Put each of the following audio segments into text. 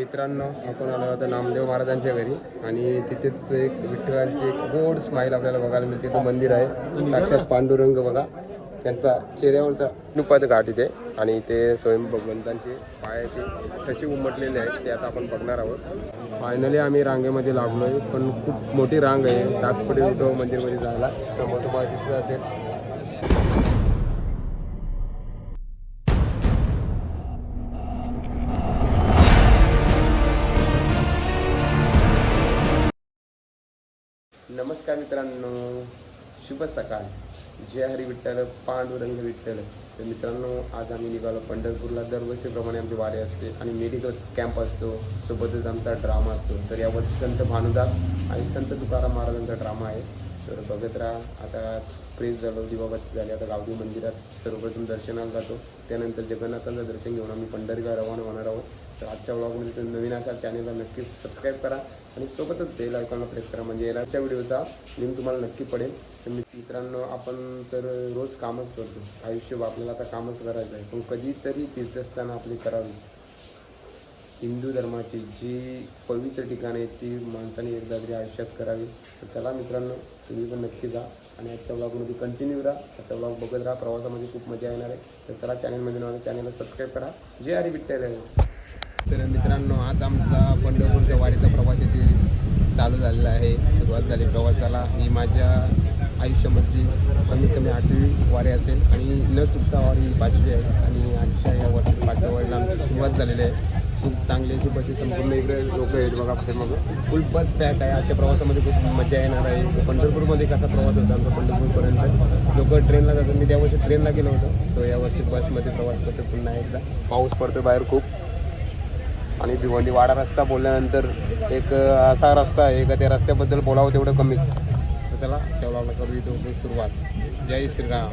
मित्रांनो, आपण आलो होतो नामदेव महाराजांच्या घरी आणि तिथेच एक विठ्ठलांची एक गोड स्माईल आपल्याला बघायला मिळते. तो मंदिर आहे साक्षात पांडुरंग बघा, त्यांचा चेहऱ्यावरचा स्नुपाद घाट इथे आणि ते स्वयं भगवंतांचे पायाचे कसे उमटलेले आहेत ते आता आपण बघणार आहोत. फायनली आम्ही रांगेमध्ये लागलोय, पण खूप मोठी रांग आहे ताकपडे उद्धव मंदिरमध्ये जायला. समोर तुम्हाला दिसत असेल. नमस्कार मित्रांनो, शुभ सकाळ. जय हरी विठ्ठल, पांडुरंग विठ्ठल. तर मित्रांनो, आज आम्ही निघालो पंढरपूरला. दरवर्षीप्रमाणे आमची वारी असते आणि मेडिकल कॅम्प असतो, सोबतच आमचा ड्रामा असतो. तर यावर्षी संत भानुदास आणि संत तुकाराम महाराजांचा ड्रामा आहे. तर बघत राहा. आता प्रेस झालो, दिवाबत्ती झाली. आता गावठी मंदिरात सर्वप्रथम दर्शनाला जातो, त्यानंतर जगन्नाथांचं दर्शन घेऊन आम्ही पंढरीला रवाना होणार आहोत. तर आजच्या व्लॉगमध्ये तुम्ही नवीन असाल चॅनलला नक्कीच सबस्क्राईब करा आणि सोबतच बेल आयकॉनला प्रेस करा, म्हणजे येणाऱ्या व्हिडिओचा लिंक तुम्हाला नक्की पडेल. तर मित्रांनो, आपण तर रोज कामच करतो, आयुष्य आपल्याला आता कामच करायचं आहे, पण कधीतरी तीर्थस्थानं आपली करावी. हिंदू धर्माची जी पवित्र ठिकाणे ती माणसाने एकदा तरी आयुष्यात करावी. तर चला मित्रांनो, तुम्ही पण नक्की जा आणि आजच्या व्लॉगमध्ये कंटिन्यू राहा. आजचा व्लॉग बघत राहा, प्रवासामध्ये खूप मजा येणार आहे. तर चला, चॅनलमध्ये नाव चॅनलला सबस्क्राईब करा. जय हरी विठ्ठल. तर मित्रांनो, आज आमचा पंढरपूरच्या वारीचा प्रवास इथे चालू झालेला आहे. सुरुवात झाली प्रवासाला. ही माझ्या आयुष्यामधली कमीत कमी 8वी वारी असेल आणि न चुकता वारी 5वी आहे. आणि आजच्या या वर्षी 5व्या वारीला आमची सुरुवात झालेली आहे. खूप चांगली अशी बस संपूर्ण इकडे लोक आहेत बघा. मग फुल बस पॅक आहे. आजच्या प्रवासामध्ये खूप मजा येणार आहे. पंढरपूरमध्ये कसा प्रवास होता आमचा पंढरपूरपर्यंत, लोक ट्रेनला जातात. मी त्यावर्षी ट्रेनला गेलो होतो. सो यावर्षी बसमध्ये प्रवास करतो पुन्हा एकदा. पाऊस पडतो बाहेर खूप आणि भिवंडी वाडा रस्ता बोलल्यानंतर एक असा रस्ता आहे का त्या रस्त्याबद्दल बोलावं तेवढं कमीच. तर चला, तेवढा करू इथं सुरुवात. जय श्रीराम.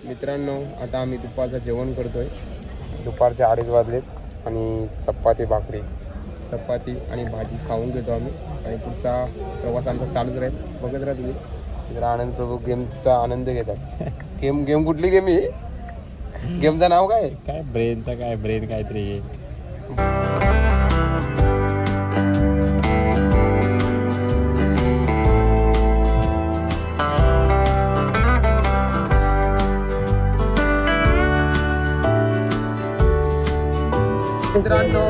मित्रांनो, आता आम्ही दुपारचं जेवण करतोय. दुपारचे 2:30 वाजलेत आणि चपाती भाकरी, चपाती आणि भाजी खाऊन घेतो आम्ही आणि पुढचा प्रवास आमचा चालूच राहील. बघत राहा तुम्ही. जरा आनंद प्रभू गेमचा आनंद घेतात. गेम कुठली गेम ही? गेमचं नाव काय? ब्रेनचा काय ब्रेन काहीतरी. मित्रांनो,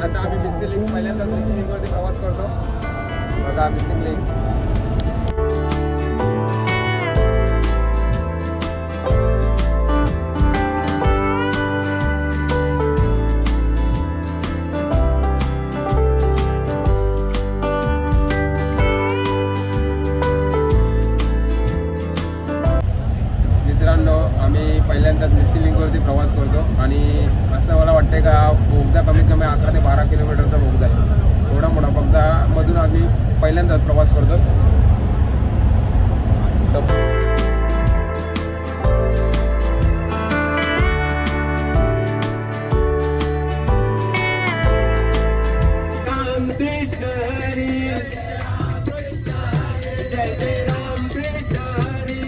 आता आम्ही मिसिंग लिंक पहिल्यांदा मिसिंग लिंकवरती प्रवास करतो बघा. मिसिंग लिंक मित्रांनो, आम्ही पहिल्यांदाच मिसिंग लिंकवरती प्रवास करतो आणि असं मला वाटतं का बोगदा कमीत कमी 11 ते 12 किलोमीटरचा बोगदा आहे. एवढा मोठा बोगदा मधून आम्ही पहिल्यांदाच प्रवास करतो. कृष्ण हरी, जय जय राम कृष्ण हरी,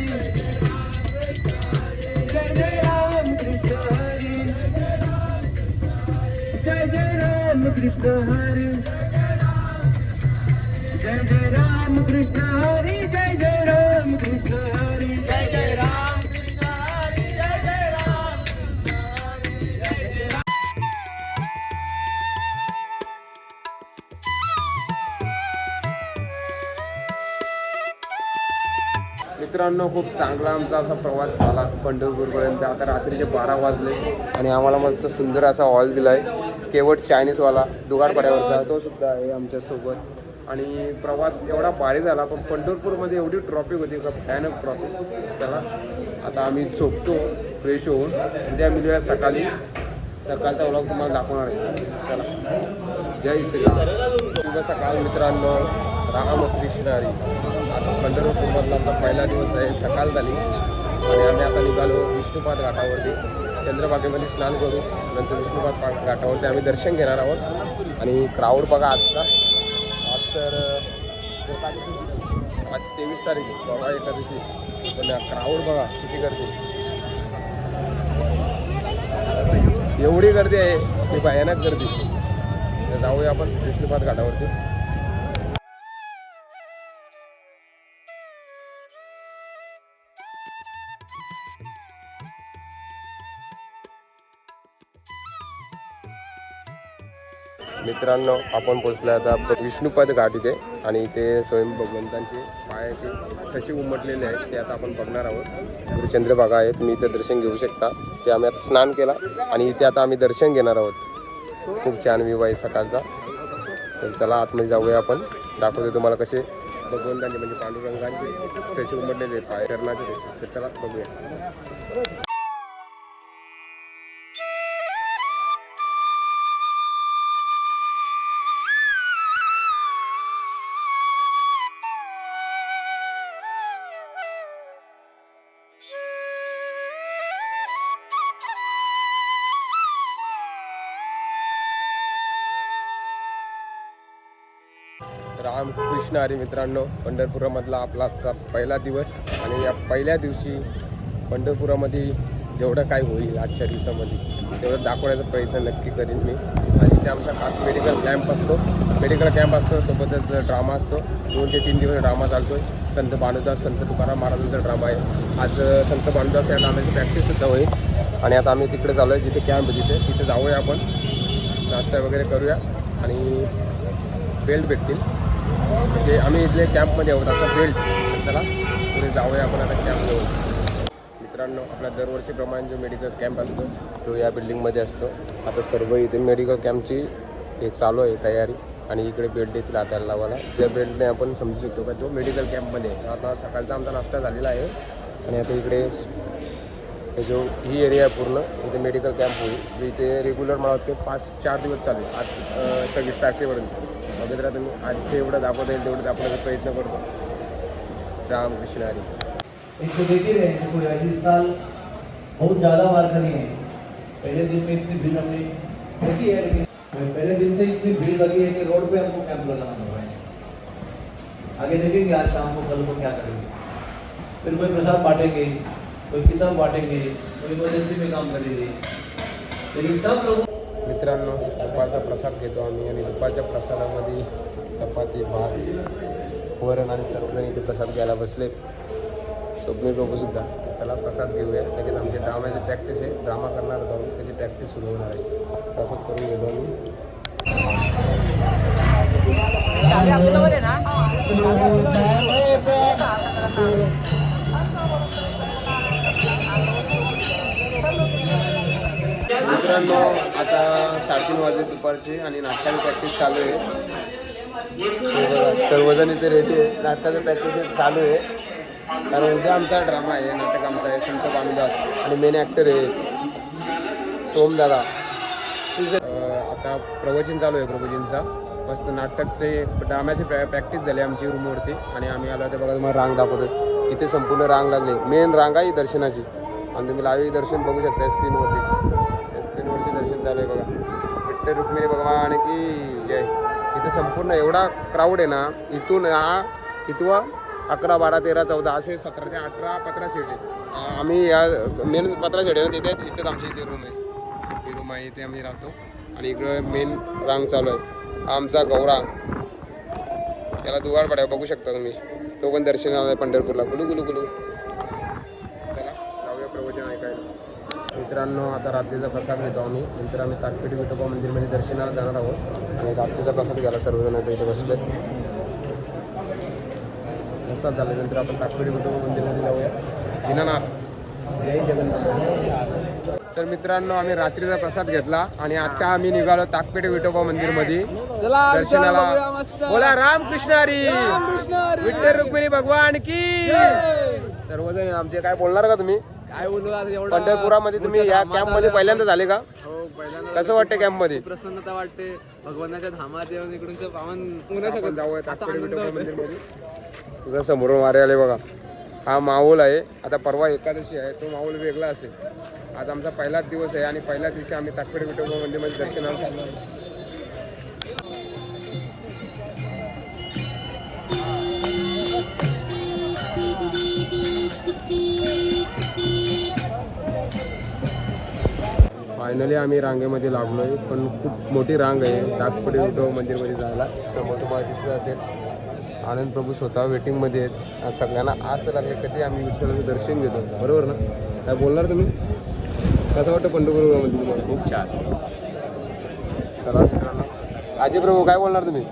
जय जय राम कृष्ण हरी, जय जय राम कृष्ण हरी, जय जय राम कृष्ण हरी, जय जय राम. मित्रांनो, खूप चांगला आमचा असा प्रवास झाला पंढरपूरपर्यंत. आता रात्रीचे 12 वाजले आणि आम्हाला मस्त सुंदर असा हॉल दिला आहे. केवट चायनीजवाला दुगारपाड्यावरचा, तो सुद्धा आहे आमच्यासोबत. आणि प्रवास एवढा भारी झाला, पण पंढरपूरमध्ये एवढी ट्रॉफिक होती का भयानक ट्रॉफिक. चला आता आम्ही झोपतो फ्रेश होऊन, उद्या मिळूया सकाळी. सकाळचा व्लॉग तुम्हाला दाखवणार आहे. चला जय श्रीराम. शुभ सकाळ मित्रांनो, राम कृष्ण हरी. आज पंढरपूरमधला आमचा पहिला दिवस आहे. सकाळ झाली आणि आम्ही आता निघालो विष्णुपाद घाटावरती. चंद्रभागेमध्ये स्नान करू, नंतर विष्णुपाद घाटावरती आम्ही दर्शन घेणार आहोत. आणि क्राऊड बघा आजचा. आज तर आज 23 तारीख बाबा एकादशी, पण क्राऊड बघा किती गर्दी. एवढी गर्दी आहे की भयानक गर्दी. तर जाऊया आपण विष्णुपाद घाटावरती. मित्रांनो आपण पोचलो आता विष्णुपाद घाट इथे, आणि इथे स्वयं भगवंतांचे पायाचे कसे उमटलेले आहेत ते आता आपण बघणार आहोत. चंद्रभागा आहे, तुम्ही इथे दर्शन घेऊ शकता. ते आम्ही आता स्नान केला आणि इथे आता आम्ही दर्शन घेणार आहोत. खूप छान व्ह्यू आहे सकाळचा. तर चला आतमध्ये जाऊया आपण, दाखवतो तुम्हाला कसे भगवंतांचे म्हणजे पांडुरंगांचे कसे उमटलेले पाय करण्याचे कसे. तर चला बघूया. राम कृष्ण हरी. मित्रांनो, पंढरपुरामधला आपला आजचा पहिला दिवस, आणि या पहिल्या दिवशी पंढरपुरामध्ये जेवढं काय होईल आजच्या दिवसामध्ये तेवढं दाखवण्याचा प्रयत्न नक्की करीन मी. आणि इथे आमचा खास मेडिकल कॅम्प असतो, सोबतच ड्रामा असतो. 2 ते 3 दिवस ड्रामा चालतो आहे. संत भानुदास, संत तुकाराम महाराजांचा ड्रामा आहे. आज संत भानुदास या ड्राम्याची प्रॅक्टिससुद्धा होईल. आणि आता आम्ही तिकडे चालू आहे जिथे कॅम्प आहे तिथे जाऊया आपण, नाश्ता वगैरे करूया आणि बेल्ट भेटतील. म्हणजे आम्ही इथले कॅम्पमध्ये आहोत आता बेल्ट. चला पुढे जाऊया आपण आता कॅम्पजवळ. मित्रांनो, आपला दरवर्षीप्रमाणे जो मेडिकल कॅम्प असतो तो या बिल्डिंगमध्ये असतो. आता सर्व इथे मेडिकल कॅम्पची हे चालू आहे तयारी, आणि इकडे बेल्ट देतील हाताला लावायला. ज्या बेल्टने आपण समजू शकतो का तो मेडिकल कॅम्पमध्ये. आता सकाळचा आमचा नाश्ता झालेला आहे, आणि आता इकडे जो ही एरिया आहे पूर्ण इथे मेडिकल कॅम्प होईल, जे इथे रेग्युलर मला वाटते 5-4 दिवस चालू आहे. आज 26 तारखेपर्यंत. वगैरे तुम्ही आजचे एवढं दाखवता येईल तेवढं दाखवण्याचा प्रयत्न करतो. राम कृष्ण हरी. इसको देख ही रहे हैं, देखो इस साल बहुत ज़्यादा मार्कर है. पहले दिन में इतनी भीड़ हमने देखी है, लेकिन पहले दिन से इतनी भीड़ लगी है कि रोड पे हमको कैंप लगाना पड़ रहा है. आगे देखेंगे आज शाम को कल को क्या करेंगे. फिर कोई प्रसाद बांटेंगे, कोई किताब बांटेंगे, कोई इमरजेंसी में काम करेंगे, लेकिन सब लोग. मित्रांनो, दुपारचा प्रसाद घेतो आम्ही, आणि दुपारच्या प्रसादामध्ये चपाती, भात, वरण आणि सर्वजण इथे प्रसाद घ्यायला बसलेत. स्वप्नील बाबूसुद्धा. चला प्रसाद घेऊया. लगेच आमची ड्रामाची प्रॅक्टिस आहे, ड्रामा करणार जाऊन त्याची प्रॅक्टिस सुरू होणार आहे. प्रसाद करून घेतो आम्ही. मित्रांनो, आता 3:30 वाजले दुपारचे, आणि नाटकाची प्रॅक्टिस चालू आहे. सर्वजण इथे रेडी आहे. नाटकाचं प्रॅक्टिस चालू आहे, कारण उद्या आमचा ड्रामा आहे. नाटक आमचा आहे संत भानुदास, आणि मेन ॲक्टर आहे सोमदादा. आता प्रवचन चालू आहे प्रभूजींचा. मस्त नाटकचे ड्राम्याची प्रॅक्टिस झाली आमची रूमवरती, आणि आम्ही आलो तर बघा तुम्हाला रांग दाखवतो. इथे संपूर्ण रांग लागली. मेन रांग आहे दर्शनाची, आणि तुम्ही लाईव्ह दर्शन बघू शकता स्क्रीनवरती. स्क्रीनवरचे दर्शन चालू आहे बघा. विठ्ठल रुक्मिणी भगवान की जय. इथे संपूर्ण एवढा क्राऊड आहे ना. इथून इथवा 11, 12, 13, 14 असे 17 ते 18 15 सीट आहे. आम्ही या मेन 15 सीट आहे ना, इथेच आमची इथे रूम आहे. ही रूम आहे, इथे आम्ही राहतो. आणि इकडं मेन रांग चालू आहे. आमचा गौरा, याला दुवार पड्या बघू शकता तुम्ही. तो पण दर्शनाला आहे पंढरपूरला. गुलू गुलू गुलू. चला जाऊया प्रवचन ऐकायला. मित्रांनो, आता रात्रीचा प्रसाद घेतो आम्ही. नंतर आम्ही ताटपेटी विठोबा मंदिरमध्ये दर्शनाला जाणार आहोत, आणि रात्रीचा प्रसाद घ्यायला सर्वजण इथे बसले. प्रसाद झाल्यानंतर आपण ताटपेटी विठोबा मंदिरमध्ये जाऊया. दीनानाथ, जय जगन्नाथ. तर मित्रांनो आम्ही रात्रीचा प्रसाद घेतला आणि आता आम्ही निघालो ताकपेटे विठोबा मंदिर मध्ये दर्शनाला. बोला रामकृष्ण हरी, विठ्ठल रुक्मिणी भगवान की. सर्वजण आमचे काय बोलणार का तुम्ही? काय बोलू आता एवढं पंढरपुरामध्ये तुम्ही या कॅम्प मध्ये पहिल्यांदा झाले का? हो पहिल्यांदा कसं वाटतं कॅम्प मध्ये? प्रसन्नता वाटते भगवानाच्या धामात येऊन इकडूनचं पावन आपण जाऊया ताकपेटे विठोबा मंदिर मध्ये. तुझा समोरून वारे आले बघा. हा माहोल आहे. आता परवा एकादशी आहे, तो माहोल वेगळा असेल. आज आमचा पहिलाच दिवस आहे आणि पहिल्याच दिवशी आम्ही ताकपेटे विठोबा मंदिरमध्ये दर्शनाला चाललो आहे. फायनली आम्ही रांगेमध्ये लागलोय, पण खूप मोठी रांग आहे ताकपेटे विठोबा मंदिरमध्ये जायला. समोर तुम्हाला दिसत असेल आनंद प्रभू स्वतः वेटिंगमध्ये आहेत. आज सगळ्यांना आस लागले कधी आम्ही विठ्ठलाचं दर्शन घेतो, बरोबर ना? काय बोलणार तुम्ही? कसं वाटतं पंढरपूर मध्ये तुम्हाला? खूप छान. चला मित्रांनो, अजय प्रभू काय बोलणार तुम्ही?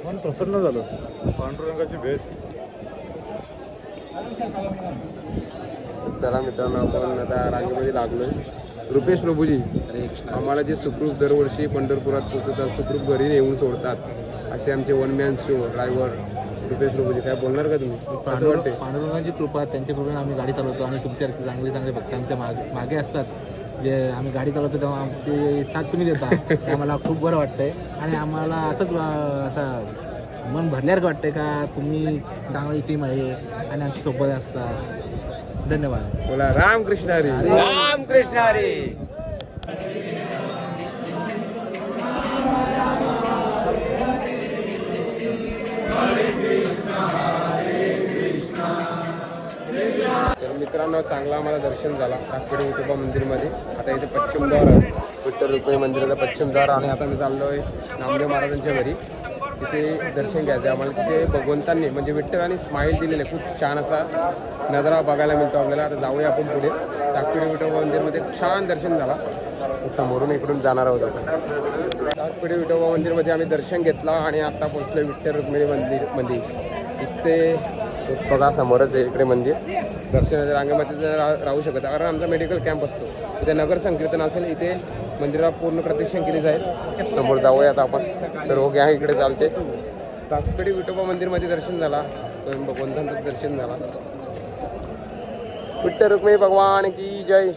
मन प्रसन्न झालं. पांडुरंगाची भेट. चला मित्रांनो, आपण आता रांगेमध्ये लागलोय. रुपेश प्रभूजी, आम्हाला जे सुखरूप दरवर्षी पंढरपुरात पोहोचवतात, सुखरूप घरी नेऊन सोडतात, असे आमचे one man show driver Rupesh Prabhuji, काय बोलणार का तुम्ही? कसं वाटते? पांडुरंगाची कृपा, त्यांच्या कृपेने आम्ही गाडी चालवतो आणि तुमच्यासारखे चांगले चांगले भक्त आमच्या मागे असतात. जे आम्ही गाडी चालवतो तेव्हा आमची साथ तुम्ही देता, ते आम्हाला खूप बरं वाटतंय. आणि आम्हाला असंच असं मन भरल्यासारखं वाटतंय का तुम्ही चांगली टीम आहे आणि आमच्या सोबत असतात. धन्यवाद. बोला रामकृष्ण हरी. रामकृष्ण हरी. तर मित्रांनो, चांगला आम्हाला दर्शन झाला ताकपेटे विठोबा मंदिरमध्ये. आता इथे पश्चिमद्वार आहे, विठ्ठल रुक्मिणी मंदिराचा पश्चिमद्वार. आणि आता मी चाललो आहे नामदेव महाराजांच्या घरी. तिथे दर्शन घ्यायचं आहे आम्हाला. तिथे भगवंतांनी म्हणजे विठ्ठलाने स्माईल दिलेले खूप छान असा नजारा बघायला मिळतो आपल्याला. आता जाऊया आपण पुढे. ताकपेटे विठोबा मंदिरमध्ये छान दर्शन झाला. समोरून इकडून जाणार आहोत आपण. ताकपेटे विठोबा मंदिरमध्ये आम्ही दर्शन घेतला आणि आता पोहोचलो विठ्ठल रुक्मिणी मंदिरमध्ये. इथे बघा समोरच आहे इकडे मंदिर. दर्शनाच्या रांगेमध्ये राहू शकत कारण आमचा मेडिकल कॅम्प असतो. इथे नगर संकीर्तन असेल, इथे मंदिराला पूर्ण प्रदक्षिण केली जाईल. समोर जाऊया आता आपण. सर्व गॅ इकडे चालते. ताकपेटे विठोबा मंदिरमध्ये दर्शन झाला, भगवंतांचं दर्शन झाला. विठ्ठल रुक्मिणी भगवान की जय.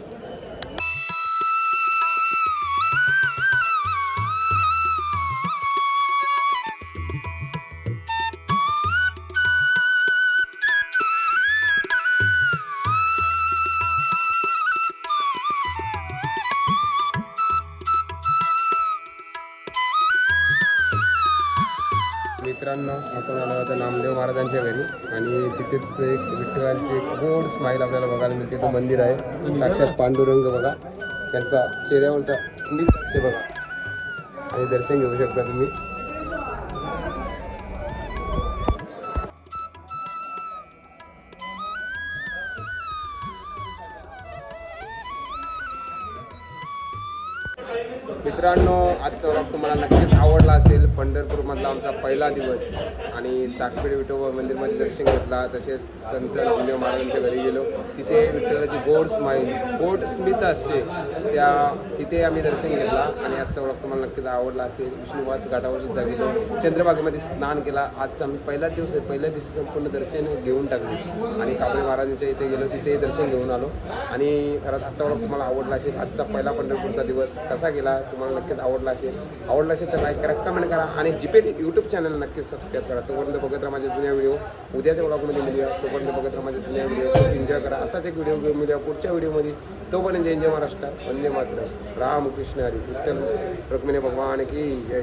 मित्रांनो, आपण आलो होतो नामदेव महाराजांच्या घरी आणि तिथेच एक विठ्ठलांची एक गोड स्माईल आपल्याला बघायला मिळते. तो मंदिर आहे साक्षात पांडुरंग बघा, त्यांचा चेहऱ्यावरचा स्मित असे बघा आणि दर्शन घेऊ शकता तुम्ही. मित्रांनो, आजचा व्लॉग तुम्हाला नक्कीच आवडला असेल. पंढरपूरमधला आमचा पहिला दिवस आणि ताकपेटे विठोबा मंदिरमध्ये दर्शन घेतला. तसेच संत नामदेव महाराजांच्या घरी गेलो. तिथे विठ्ठलाची गोड स्माईल, गोड स्मित असते, तिथे आम्ही दर्शन घेतला. आणि आजचा व्लॉग तुम्हाला नक्कीच आवडला असेल. विष्णुवाद घाटावर सुद्धा गेलो, चंद्रभागेमध्ये स्नान केला. आजचा आम्ही पहिलाच दिवस आहे, पहिल्या दिवशी संपूर्ण दर्शन घेऊन टाकले आणि काबळे महाराजांच्या इथे गेलो, तिथे दर्शन घेऊन आलो. आणि खरंच आजचा व्लॉग तुम्हाला आवडला असेल. आजचा पहिला पंढरपूरचा दिवस कसा गेला तुम्हाला नक्कीच आवडला असेल तर लाईक करा, कमेंट करा आणि जीपे यूट्यूब चॅनल नक्कीच सबस्क्राईब करा. तोपर्यंत बघत राहा माझे जुन्या व्हिडिओ. उद्याच्या व्लॉगमध्ये मिळूया. तोपर्यंत बघत राहा माझे जुन्या व्हिडिओ. एन्जॉय करा. असाच एक व्हिडिओ घेऊन मिळूया पुढच्या व्हिडिओमध्ये. तोपर्यंत जय जय महाराष्ट्र, वंदे मातरम, रामकृष्ण हरी, विठ्ठल रुक्मिणी भगवान की जय.